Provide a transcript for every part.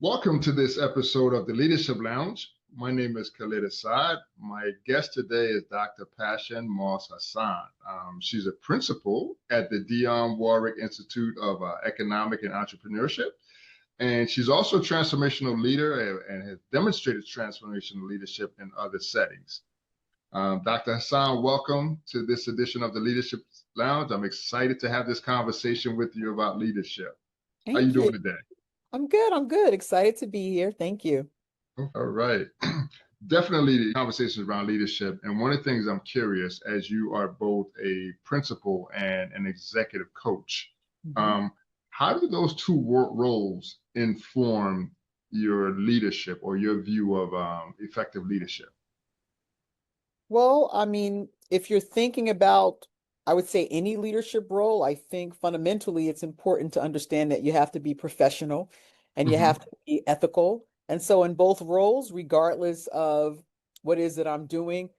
Welcome to this episode of the Leadership Lounge. My name is Khalid Assad. My guest today is Dr. Passion Moss-Hasan. She's a principal at the Dionne Warwick Institute of Economic and Entrepreneurship. And she's also a transformational leader and has demonstrated transformational leadership in other settings. Dr. Hassan, welcome to this edition of the Leadership Lounge. I'm excited to have this conversation with you about leadership. How are you Thank you. doing today? I'm good. I'm good. Excited to be here. Thank you. All right. Definitely the conversations around leadership. And one of the things I'm curious, as you are both a principal and an executive coach, Mhm. um, how do those two roles inform your leadership or your view of effective leadership? Well, I mean, if you're thinking about, I would say any leadership role, I think fundamentally it's important to understand that you have to be professional and you have Hmm. to be ethical. And so in both roles, regardless of what is that I'm doing,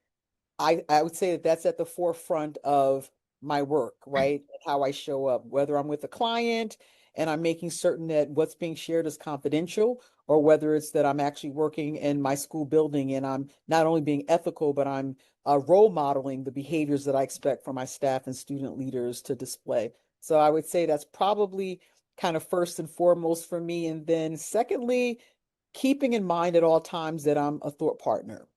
I would say that that's at the forefront of my work, right? And how I show up, whether I'm with a client and I'm making certain that what's being shared is confidential, or whether it's that I'm actually working in my school building and I'm not only being ethical, but I'm role modeling the behaviors that I expect from my staff and student leaders to display. So I would say that's probably kind of first and foremost for me. And then secondly, keeping in mind at all times that I'm a thought partner.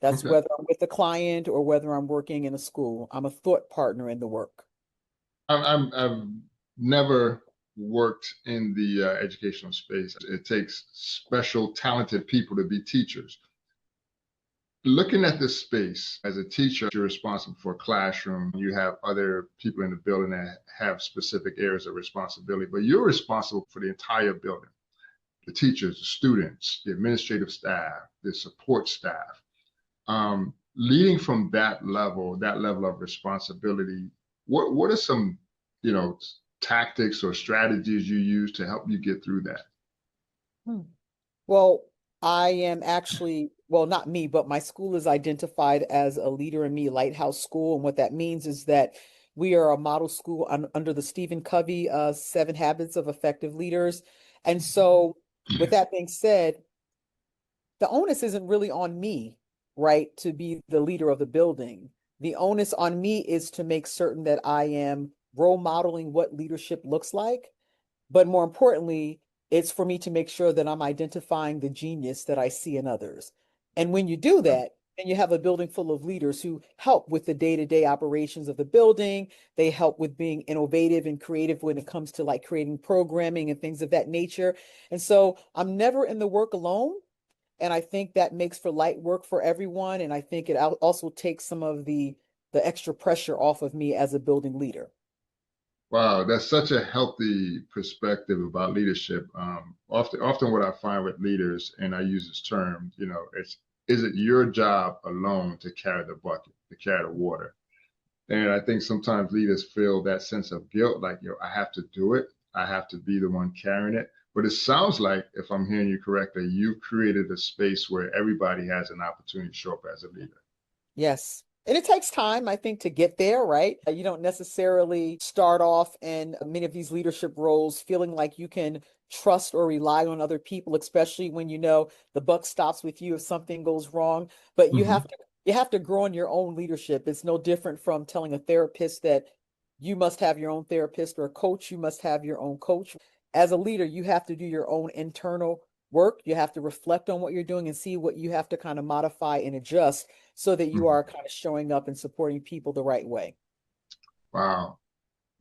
That's Okay. whether I'm with a client or whether I'm working in a school. I'm a thought partner in the work. I've never worked in the educational space. It takes special, talented people to be teachers. Looking at this space as a teacher, you're responsible for a classroom. You have other people in the building that have specific areas of responsibility, but you're responsible for the entire building, the teachers, the students, the administrative staff, the support staff. Leading from that level of responsibility, what are some, you know, tactics or strategies you use to help you get through that? Hmm. Well, I am actually, well, not me, but my school is identified as a Leader in Me Lighthouse School. And what that means is that we are a model school under the Stephen Covey 7 Habits of Effective Leaders. And so, with that being said, the onus isn't really on me, right, to be the leader of the building. The onus on me is to make certain that I am role modeling what leadership looks like. But more importantly, it's for me to make sure that I'm identifying the genius that I see in others. And when you do that, and you have a building full of leaders who help with the day-to-day operations of the building, they help with being innovative and creative when it comes to like creating programming and things of that nature. And so I'm never in the work alone. And I think that makes for light work for everyone. And I think it also takes some of the extra pressure off of me as a building leader. Wow, that's such a healthy perspective about leadership. Often what I find with leaders, and I use this term, is it your job alone to carry the bucket, to carry the water? And I think sometimes leaders feel that sense of guilt, like, I have to do it. I have to be the one carrying it. But it sounds like, if I'm hearing you correctly, you've created a space where everybody has an opportunity to show up as a leader. Yes. And it takes time, I think, to get there, right? You don't necessarily start off in many of these leadership roles feeling like you can trust or rely on other people, especially when you know the buck stops with you if something goes wrong. But Hmm. you have to grow in your own leadership. It's no different from telling a therapist that you must have your own therapist, or a coach, you must have your own coach. As a leader, you have to do your own internal work. You have to reflect on what you're doing and see what you have to kind of modify and adjust so that you are kind of showing up and supporting people the right way. Wow.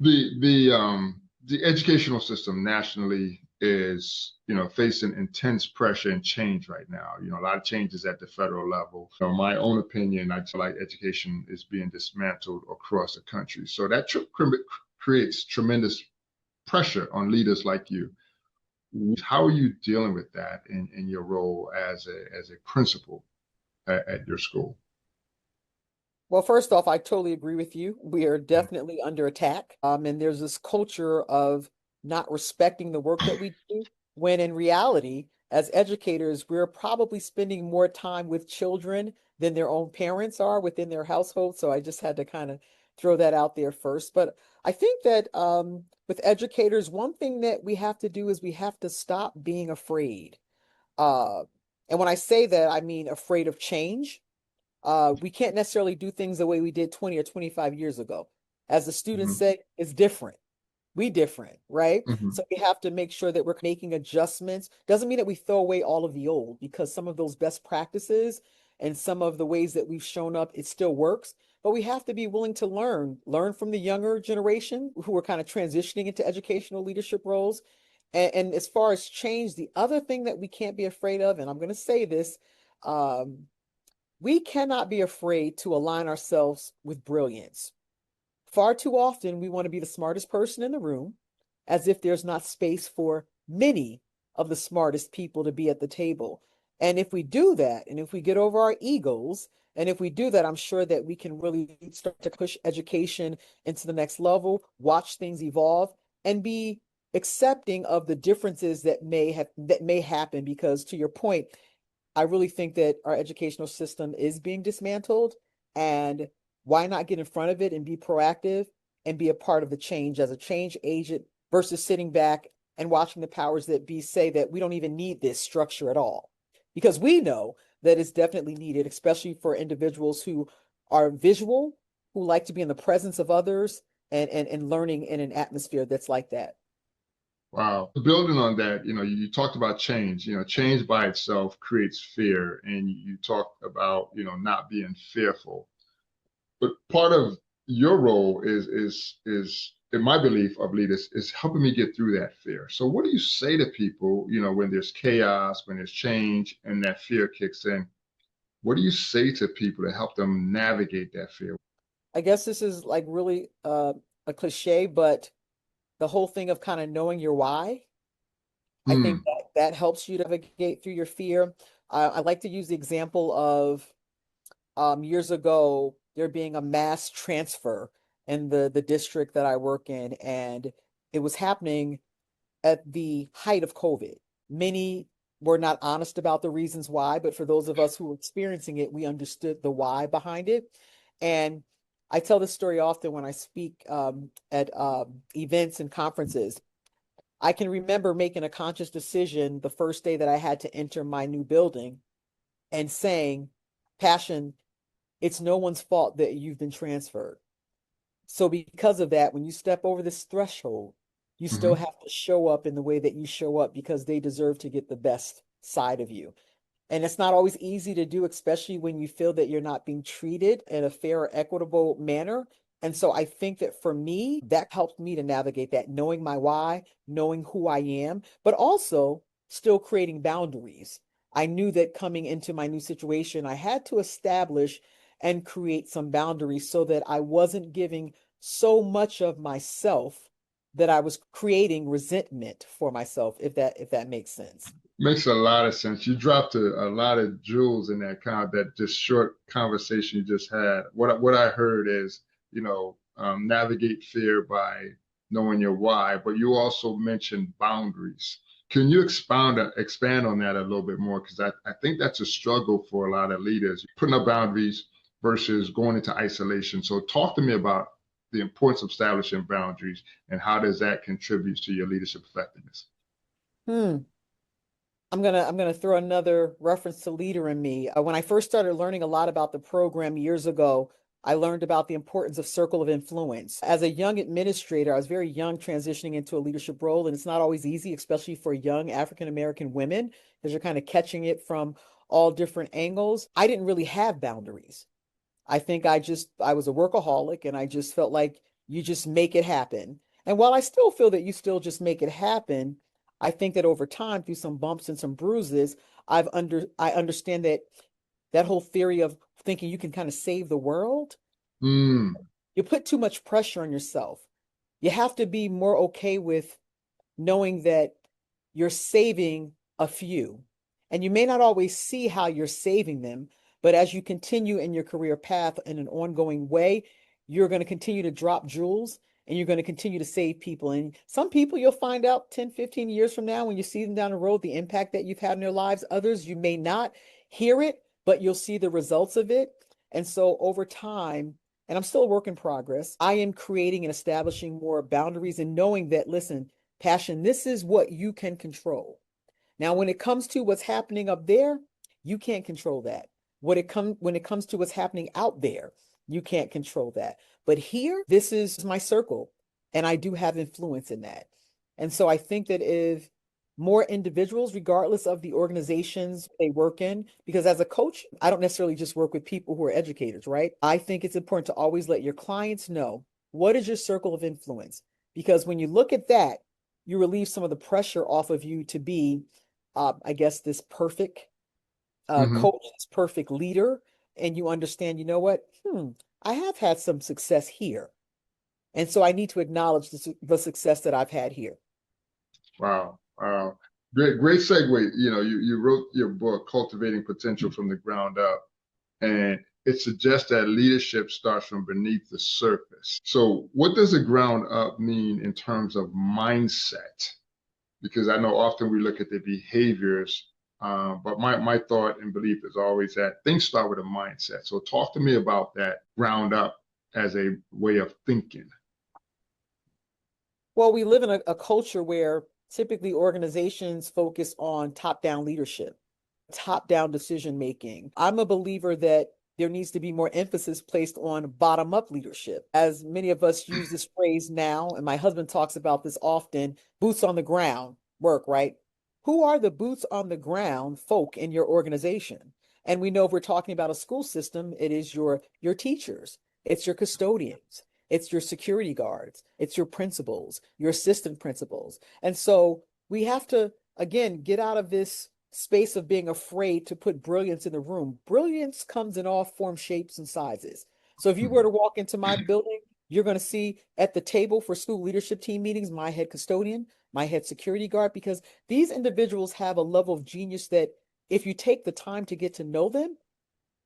The educational system nationally is, facing intense pressure and change right now. A lot of changes at the federal level. So my own opinion, I feel like education is being dismantled across the country. So that creates tremendous pressure on leaders like you. How are you dealing with that in your role as a principal at your school? Well, first off, I totally agree with you. We are definitely under attack. And there's this culture of not respecting the work that we do, when in reality, as educators, we're probably spending more time with children than their own parents are within their household. So I just had to kind of throw that out there first. But I think that with educators, one thing that we have to do is we have to stop being afraid. Uh, and when I say that, I mean afraid of change. We can't necessarily do things the way we did 20 or 25 years ago. As the students Hmm. say, it's different. We different, right? Hmm. So we have to make sure that we're making adjustments. Doesn't mean that we throw away all of the old, because some of those best practices and some of the ways that we've shown up, it still works. But we have to be willing to learn from the younger generation who are kind of transitioning into educational leadership roles. And as far as change, the other thing that we can't be afraid of, and I'm going to say this, um, we cannot be afraid to align ourselves with brilliance. Far too often, we want to be the smartest person in the room, as if there's not space for many of the smartest people to be at the table. And if we do that, and if we get over our egos, and if we do that, I'm sure that we can really start to push education into the next level, watch things evolve, and be accepting of the differences that may happen. Because to your point, I really think that our educational system is being dismantled, and why not get in front of it and be proactive and be a part of the change as a change agent versus sitting back and watching the powers that be say that we don't even need this structure at all. Because we know that it's definitely needed, especially for individuals who are visual, who like to be in the presence of others and learning in an atmosphere that's like that. Wow. Building on that, you talked about change. Change by itself creates fear, and you talked about, not being fearful. But part of your role is in my belief of leaders is helping me get through that fear. So what do you say to people, when there's chaos, when there's change, and that fear kicks in? What do you say to people to help them navigate that fear? I guess this is like really a cliche, but the whole thing of kind of knowing your why, I think Hmm. that helps you to navigate through your fear. I like to use the example of years ago there being a mass transfer in the district that I work in, and it was happening at the height of COVID. Many were not honest about the reasons why, but for those of us who were experiencing it, we understood the why behind it. And I tell this story often when I speak at events and conferences. I can remember making a conscious decision the first day that I had to enter my new building and saying, Passion, it's no one's fault that you've been transferred. So, because of that, when you step over this threshold, you still Hmm. have to show up in the way that you show up, because they deserve to get the best side of you. And it's not always easy to do, especially when you feel that you're not being treated in a fair or equitable manner. And so I think that for me, that helped me to navigate that, knowing my why, knowing who I am, but also still creating boundaries. I knew that coming into my new situation, I had to establish and create some boundaries so that I wasn't giving so much of myself that I was creating resentment for myself, if that makes sense. Makes a lot of sense. You dropped a lot of jewels in that just short conversation you just had. What I heard is, navigate fear by knowing your why, but you also mentioned boundaries. Can you expand on that a little bit more? Because I think that's a struggle for a lot of leaders, putting up boundaries versus going into isolation. So talk to me about the importance of establishing boundaries and how does that contribute to your leadership effectiveness? Hmm. I'm gonna throw another reference to Leader in Me. When I first started learning a lot about the program years ago, I learned about the importance of circle of influence. As a young administrator, I was very young transitioning into a leadership role, and it's not always easy, especially for young African American women, because you're kind of catching it from all different angles. I didn't really have boundaries. I think I was a workaholic, and I just felt like you just make it happen. And while I still feel that you still just make it happen, I think that over time, through some bumps and some bruises, I understand that that whole theory of thinking you can kind of save the world, Mm. you put too much pressure on yourself. You have to be more okay with knowing that you're saving a few. And you may not always see how you're saving them, but as you continue in your career path in an ongoing way, you're going to continue to drop jewels and you're going to continue to save people. And some people you'll find out 10, 15 years from now when you see them down the road, the impact that you've had in their lives. Others, you may not hear it, but you'll see the results of it. And so over time, and I'm still a work in progress, I am creating and establishing more boundaries and knowing that, listen, Passion, this is what you can control. Now, when it comes to what's happening up there, you can't control that. When it comes to what's happening out there, you can't control that. But here, this is my circle, and I do have influence in that. And so I think that if more individuals, regardless of the organizations they work in, because as a coach, I don't necessarily just work with people who are educators, right? I think it's important to always let your clients know what is your circle of influence. Because when you look at that, you relieve some of the pressure off of you to be, I guess, this perfect Hmm. coach, this perfect leader. And you understand, you know what? I have had some success here. And so I need to acknowledge the success that I've had here. Wow. Wow. Great segue. You wrote your book, Cultivating Potential from the Ground Up, and it suggests that leadership starts from beneath the surface. So, what does the ground up mean in terms of mindset? Because I know often we look at the behaviors, but my thought and belief is always that things start with a mindset. So, talk to me about that ground up as a way of thinking. Well, we live in a culture where typically organizations focus on top-down leadership, top-down decision making. I'm a believer that there needs to be more emphasis placed on bottom-up leadership. As many of us use this phrase now, and my husband talks about this often, boots on the ground work, right? Who are the boots on the ground folk in your organization? And we know if we're talking about a school system, it is your teachers, it's your custodians, it's your security guards, it's your principals, your assistant principals. And so we have to, again, get out of this space of being afraid to put brilliance in the room. Brilliance comes in all forms, shapes, and sizes. So if you were to walk into my building, you're going to see at the table for school leadership team meetings, my head custodian, my head security guard, because these individuals have a level of genius that if you take the time to get to know them,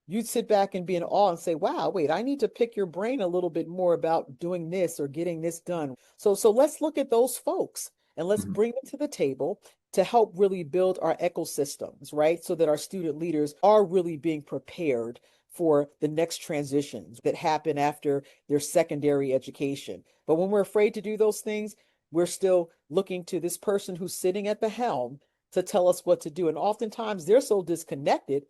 you'd sit back and be in awe and say, wow, wait, I need to pick your brain a little bit more about doing this or getting this done. So let's look at those folks and let's Mhm. bring them to the table to help really build our ecosystems, right? So that our student leaders are really being prepared for the next transitions that happen after their secondary education. But when we're afraid to do those things, we're still looking to this person who's sitting at the helm to tell us what to do. And oftentimes they're so disconnected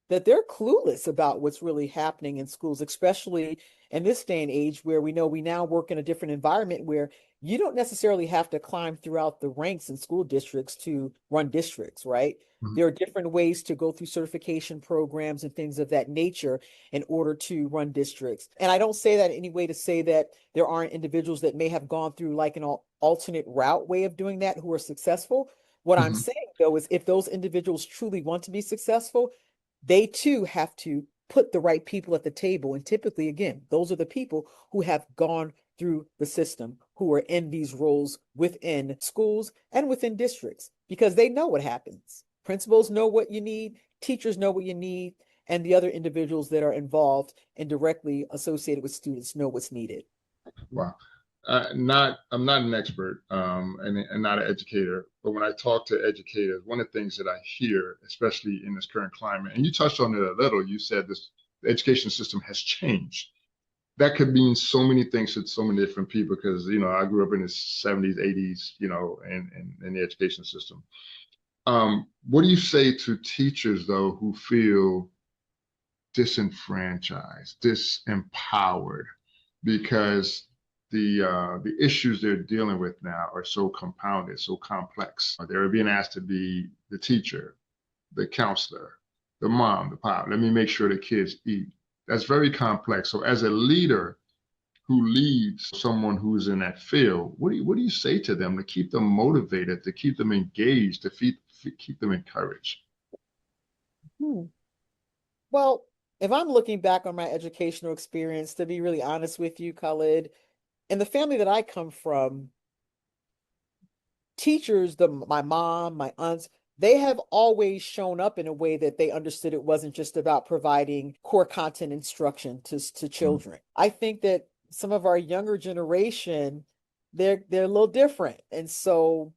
that they're clueless about what's really happening in schools, especially in this day and age where we know we now work in a different environment where you don't necessarily have to climb throughout the ranks in school districts to run districts, right? Mhm. There are different ways to go through certification programs and things of that nature in order to run districts. And I don't say that in any way to say that there aren't individuals that may have gone through like an alternate route way of doing that who are successful. What I'm Mhm. saying though is if those individuals truly want to be successful, they too have to put the right people at the table. And typically, again, those are the people who have gone through the system, who are in these roles within schools and within districts, because they know what happens. Principals know what you need, teachers know what you need, and the other individuals that are involved and directly associated with students know what's needed. Wow. I'm not an expert, and not an educator, but when I talk to educators, one of the things that I hear, especially in this current climate, and you touched on it a little, you said the education system has changed. That could mean so many things to so many different people because, I grew up in the 70s, 80s, in the education system. What do you say to teachers, though, who feel disenfranchised, disempowered, because the issues they're dealing with now are so compounded, so complex. They're being asked to be the teacher, the counselor, the mom, the pop. Let me make sure the kids eat. That's very complex. So as a leader who leads someone who's in that field, what do you say to them to keep them motivated, to keep them engaged, keep them encouraged? Hmm. Well, if I'm looking back on my educational experience, to be really honest with you, Khalid, in the family that I come from, teachers, my mom, my aunts, they have always shown up in a way that they understood it wasn't just about providing core content instruction to Mhm. children. I think that some of our younger generation, they're a little different. And so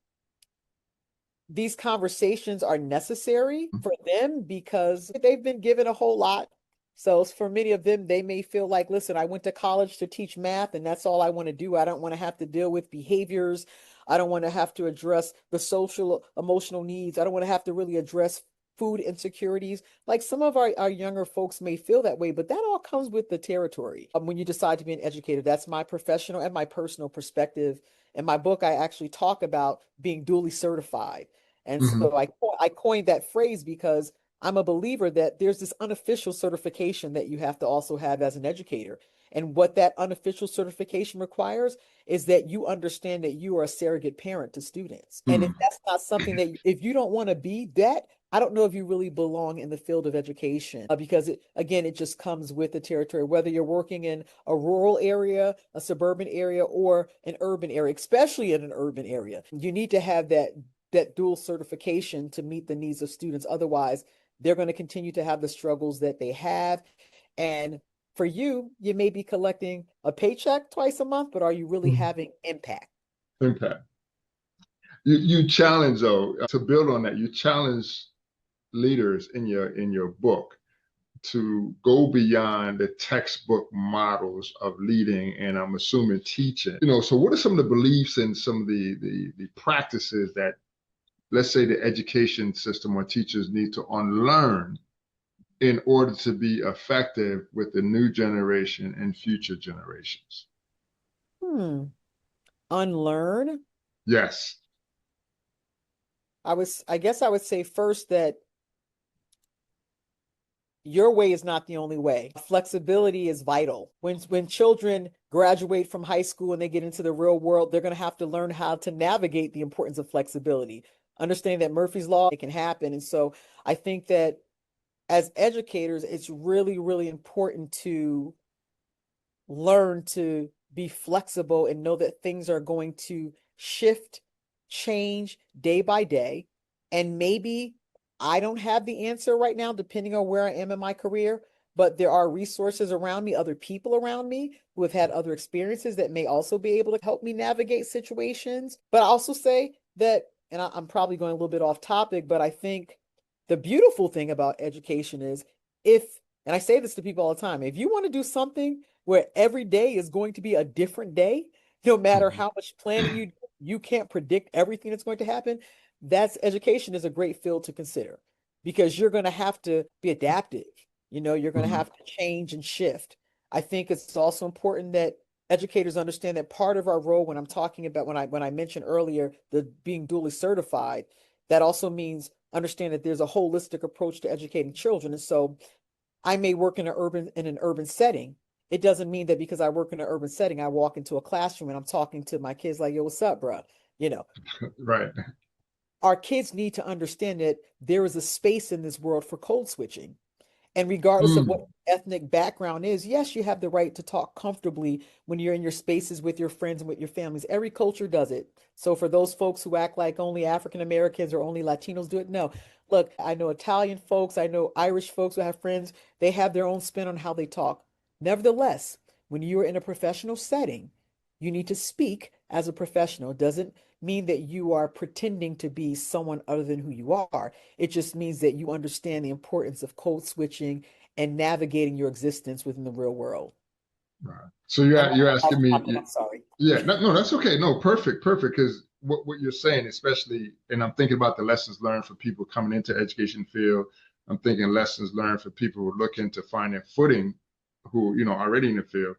these conversations are necessary for them because they've been given a whole lot. So for many of them, they may feel like, listen, I went to college to teach math and that's all I want to do. I don't want to have to deal with behaviors. I don't want to have to address the social, emotional needs. I don't want to have to really address food insecurities. Like some of our younger folks may feel that way, but that all comes with the territory. When you decide to be an educator, that's my professional and my personal perspective. In my book, I actually talk about being duly certified. And Hmm. so I coined that phrase because I'm a believer that there's this unofficial certification that you have to also have as an educator. And what that unofficial certification requires is that you understand that you are a surrogate parent to students. And if Hmm. that's not something that, if you don't want to be that, I don't know if you really belong in the field of education because again, it just comes with the territory, whether you're working in a rural area, a suburban area, or an urban area, especially in an urban area. You need to have that dual certification to meet the needs of students. Otherwise, they're going to continue to have the struggles that they have. And for you, you may be collecting a paycheck twice a month, but are you really having impact? Impact. You challenge though to build on that. You challenge leaders in your book to go beyond the textbook models of leading and I'm assuming teaching. So what are some of the beliefs and some of the practices that let's say the education system or teachers need to unlearn in order to be effective with the new generation and future generations? Hmm. Unlearn. Yes. I guess I would say first that your way is not the only way. Flexibility is vital. When children graduate from high school and they get into the real world, they're going to have to learn how to navigate the importance of flexibility. Understand that Murphy's Law, it can happen. And so I think that as educators, it's really, really important to learn to be flexible and know that things are going to shift, change day by day. And maybe I don't have the answer right now, depending on where I am in my career, but there are resources around me, other people around me who have had other experiences that may also be able to help me navigate situations. But I also say that, and I'm probably going a little bit off topic, but I think the beautiful thing about education is if, and I say this to people all the time, if you want to do something where every day is going to be a different day, no matter Mhm. how much planning you can't predict everything that's going to happen. That's education is a great field to consider because you're going to have to be adaptive. You're going to Mhm. have to change and shift. I think it's also important that educators understand that part of our role when I'm talking about when I mentioned earlier the being duly certified, that also means understand that there's a holistic approach to educating children. And so I may work in an urban setting. It doesn't mean that because I work in an urban setting, I walk into a classroom and I'm talking to my kids like, yo, what's up, bro? You know, Right. our kids need to understand that there is a space in this world for code switching. And regardless of what Mm. ethnic background is, yes, you have the right to talk comfortably when you're in your spaces with your friends and with your families. Every culture does it. So for those folks who act like only African Americans or only Latinos do it, no. Look, I know Italian folks, I know Irish folks who have friends, they have their own spin on how they talk. Nevertheless, when you are in a professional setting, you need to speak as a professional. It doesn't mean that you are pretending to be someone other than who you are. It just means that you understand the importance of code switching and navigating your existence within the real world. Right. So I know you're I'm off asking me, topic, I'm sorry. yeah, no, no, that's okay. No, perfect, perfect. Because what you're saying, especially, and I'm thinking about the lessons learned for people coming into education field. I'm thinking lessons learned for people who are looking to find their footing, who already in the field.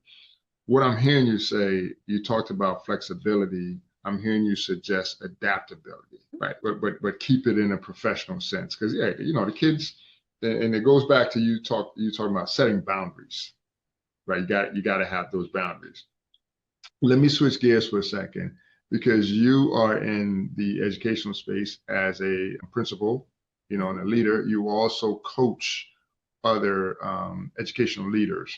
What I'm hearing you say, you talked about flexibility. I'm hearing you suggest adaptability, right? But keep it in a professional sense, because yeah, the kids, and it goes back to you talking about setting boundaries, right? You got to have those boundaries. Let me switch gears for a second because you are in the educational space as a principal, and Mhm. a leader. You also coach other educational leaders.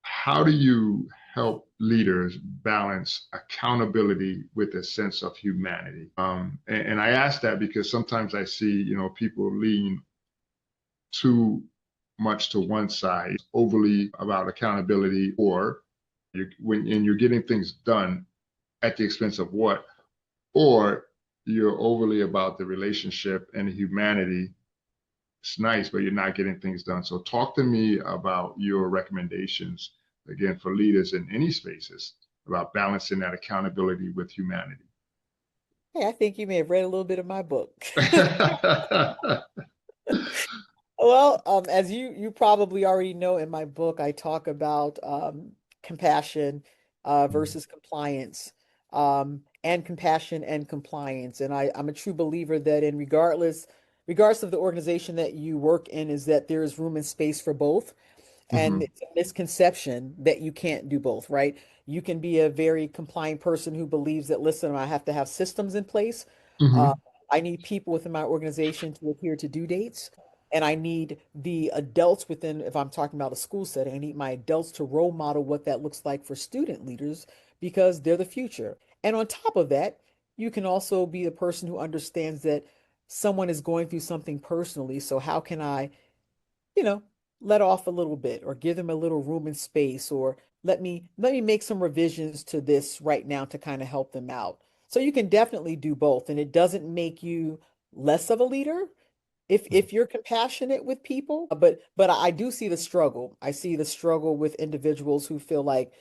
How do you help leaders balance accountability with a sense of humanity? And I ask that because sometimes I see, people lean too much to one side, overly about accountability, or you're getting things done at the expense of what, or you're overly about the relationship and the humanity It's nice, but you're not getting things done. So talk to me about your recommendations, again, for leaders in any spaces about balancing that accountability with humanity. Hey, I think you may have read a little bit of my book. Well, as you probably already know, in my book, I talk about compassion versus compliance, and compassion and compliance. And I'm a true believer that in regardless of the organization that you work in, is that there is room and space for both. And Hmm. it's a misconception that you can't do both, right? You can be a very compliant person who believes that, listen, I have to have systems in place. Uh, Hmm. I need people within my organization to adhere to due dates. And I need the adults within, if I'm talking about a school setting, I need my adults to role model what that looks like for student leaders because they're the future. And on top of that, you can also be the person who understands that someone is going through something personally. So how can I, you know, let off a little bit or give them a little room and space, or let me make some revisions to this right now to kind of help them out. So you can definitely do both, and it doesn't make you less of a leader if you're compassionate with people. But I do see the struggle. I see the struggle with individuals who feel like,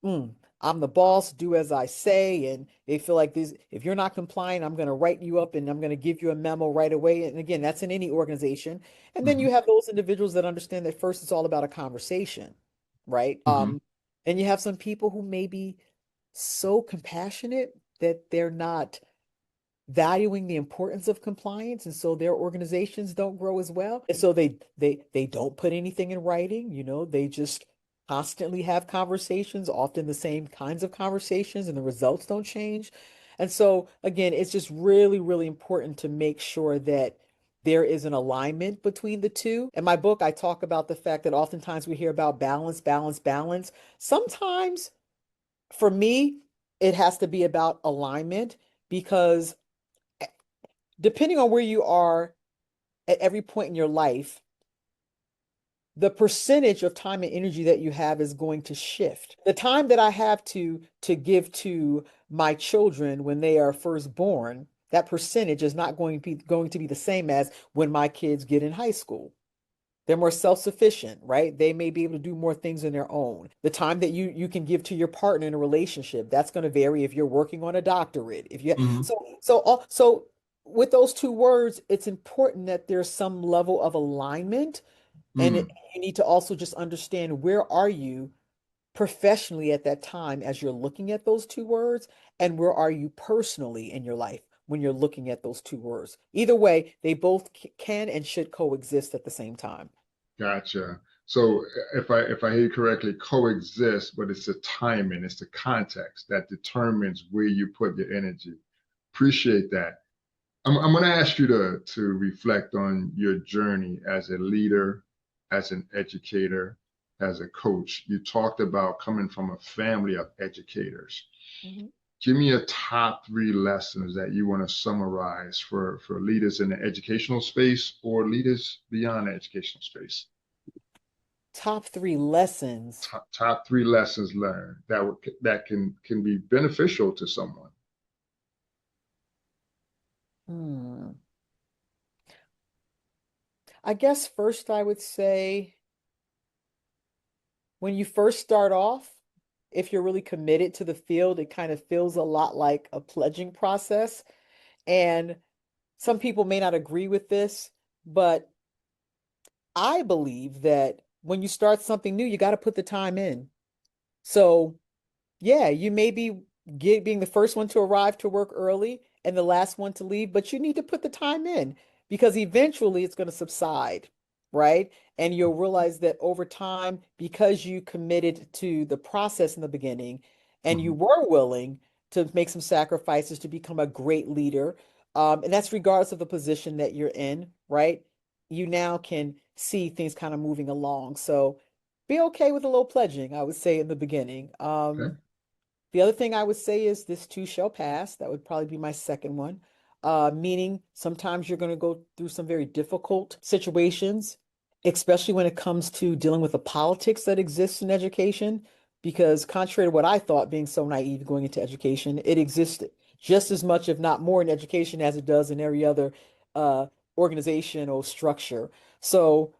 mm, I'm the boss, do as I say. And they feel like this, if you're not compliant, I'm going to write you up and I'm going to give you a memo right away. And again, that's in any organization. And then Hmm. you have those individuals that understand that first it's all about a conversation, right? Hmm. And you have some people who may be so compassionate that they're not valuing the importance of compliance, and so their organizations don't grow as well, and so they don't put anything in writing. They just constantly have conversations, often the same kinds of conversations, and the results don't change. And so again, it's just really, really important to make sure that there is an alignment between the two. In my book, I talk about the fact that oftentimes we hear about balance, balance, balance. Sometimes for me, it has to be about alignment, because depending on where you are at every point in your life, the percentage of time and energy that you have is going to shift. The time that I have to give to my children when they are first born, that percentage is not going to be the same as when my kids get in high school. They're more self-sufficient, right? They may be able to do more things on their own. The time that you can give to your partner in a relationship, that's going to vary if you're working on a doctorate. If you Hmm. so with those two words, it's important that there's some level of alignment, and Mm. you need to also just understand where are you professionally at that time as you're looking at those two words, and where are you personally in your life when you're looking at those two words. Either way, they both can and should coexist at the same time. Gotcha. So if I hear you correctly, coexist, but it's the timing, it's the context that determines where you put your energy. Appreciate that. I'm going to ask you to reflect on your journey as a leader, as an educator, as a coach. You talked about coming from a family of educators. Mhm. Give me a top three lessons that you want to summarize for leaders in the educational space or leaders beyond the educational space. Top three lessons. Top three lessons learned that can be beneficial to someone. Hmm. I guess first I would say, when you first start off, if you're really committed to the field, it kind of feels a lot like a pledging process. And some people may not agree with this, but I believe that when you start something new, you got to put the time in. So yeah, you may be being the first one to arrive to work early and the last one to leave, but you need to put the time in, because eventually it's going to subside, right? And you'll realize that over time, because you committed to the process in the beginning and you Mhm. were willing to make some sacrifices to become a great leader, and that's regardless of the position that you're in, right? You now can see things kind of moving along. So be okay with a little pledging, I would say, in the beginning. Okay. The other thing I would say is this too shall pass. That would probably be my second one. Meaning sometimes you're going to go through some very difficult situations, especially when it comes to dealing with the politics that exists in education. Because contrary to what I thought, being so naive going into education, it exists just as much, if not more, in education as it does in every other uh, organizational structure. So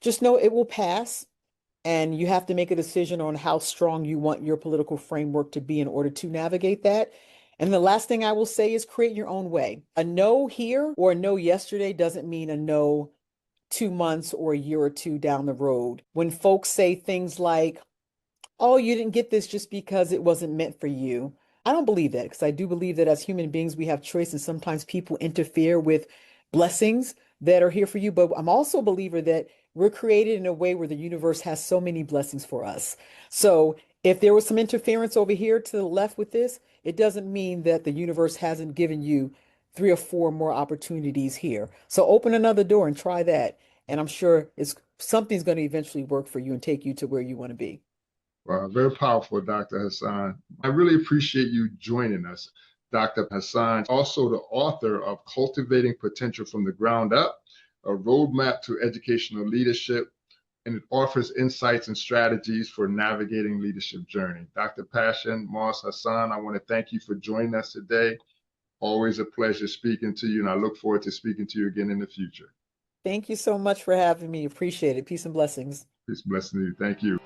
just know it will pass. And you have to make a decision on how strong you want your political framework to be in order to navigate that. And the last thing I will say is create your own way. A no here or a no yesterday doesn't mean a no 2 months or a year or two down the road. When folks say things like, oh, you didn't get this just because it wasn't meant for you. I don't believe that because I do believe that as human beings, we have choice and sometimes people interfere with blessings that are here for you. But I'm also a believer that we're created in a way where the universe has so many blessings for us. So if there was some interference over here to the left with this, it doesn't mean that the universe hasn't given you 3 or 4 more opportunities here. So open another door and try that. And I'm sure it's something's going to eventually work for you and take you to where you want to be. Wow, very powerful, Dr. Hasan. I really appreciate you joining us. Dr. Hasan, also the author of Cultivating Potential from the Ground Up, a roadmap to educational leadership, and it offers insights and strategies for navigating leadership journey. Dr. Passion Moss-Hasan, I want to thank you for joining us today. Always a pleasure speaking to you, and I look forward to speaking to you again in the future. Thank you so much for having me. Appreciate it. Peace and blessings. Peace, blessing to you. Thank you.